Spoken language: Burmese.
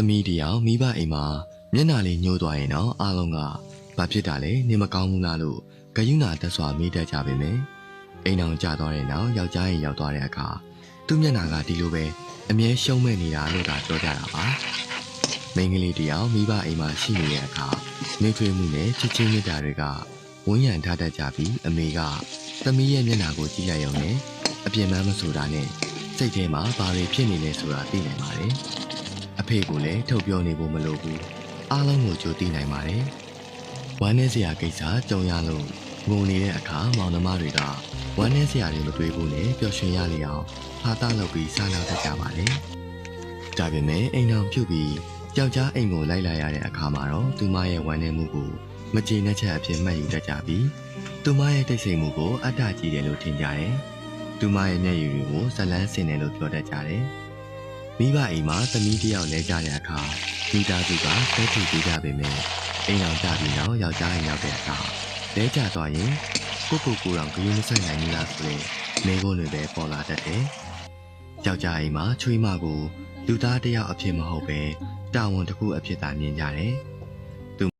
သမီးတယောက်မိဘအိမ်မှာမျက်နှာလေးညှိုးသွားရင်တော့အားလုံးကဘာဖြစ်တာလဲနေမကောင်းဘူးလားလို့ဂယုဏတက်စွာမေးတတ်ကြပါမယ်အိမ်အောင်ကြသွားတဲ့နောက်ယောက်ျားရင်ရောက်သွားတဲ့အခါသူ့မျက်နှာကဒီလိုပဲအမြဲရှုံးမဲ့နေတာလို့သာပြောကြတာပါမိန်းကလေးတယောက်မိဘအိမ်မှာရှိနေတဲ့အခါနှွေးထွေးမှုနဲ့ချစ်ချင်းမြတ်တာတွေကဝန်းရံထားတတ်ကြပြီးအမေကသမီးရဲ့မျက်နှာကိုကြည့်လိုက်ရုံနဲ့အပြင်းမှန်းမဆိုတာနဲ့စိတ်ထဲမှာဘာတွေဖြစ်နေလဲဆိုတာသိနိုင်ပါတယ်အဖေကလည်းထုတ်ပြောနေဖို့မလိုဘူးအားလုံးကိုကြိုသိနိုင်ပါတယ်ဝမ်းနည်းစရာကိစ္စကြုံရလို့ငိုနေတဲ့အခါမောင်နှမတွေကဝမ်းနည်းစရာတွေမတွေးဘူးနဲ့ပျော်ရွှင်ရလေအောင်ဟာတာလုပ်ပြီးစားနောက်တတ်ကြပါတယ်ဒါပေမဲ့အိမ်အောင်ပြုတ်ပြီးယောက်ျားအိမ်ကိုလိုက်လာရတဲ့အခါမှာတော့သူမရဲ့ဝမ်းနည်းမှုကိုမကျေနပ်ချက်အဖြစ်မှတ်ယူတတ်ကြပြီးသူမရဲ့တိတ်ဆိတ်မှုကိုအတ္တကြီးတယ်လို့ထင်ကြတယ်သူမရဲ့မျက်ရည်တွေကိုဇလန်းစင်တယ်လို့ပြောတတ်ကြတယ်မိဘအိမ်မှာသမီးတယောက်လဲကြတဲ့အခါမိသားစုကဖဲထူပေးကြပေမဲ့အိမ်အောင်ကြပြီးတော့ယောက်ျားအိမ်ရောက်တဲ့အခါလဲကြသွားရင်ကိုတော်ဂရုမစိုက်နိုင်ဘူးလားဆိုရင်မိဘတွေပဲပေါ်လာတတ်တယ်ယောက်ျားအိမ်မှာချွေးမကိုလူသားတယောက်အဖြစ်မဟုတ်ပဲတာဝန်တစ်ခုအဖြစ်သာမြင်ကြတယ်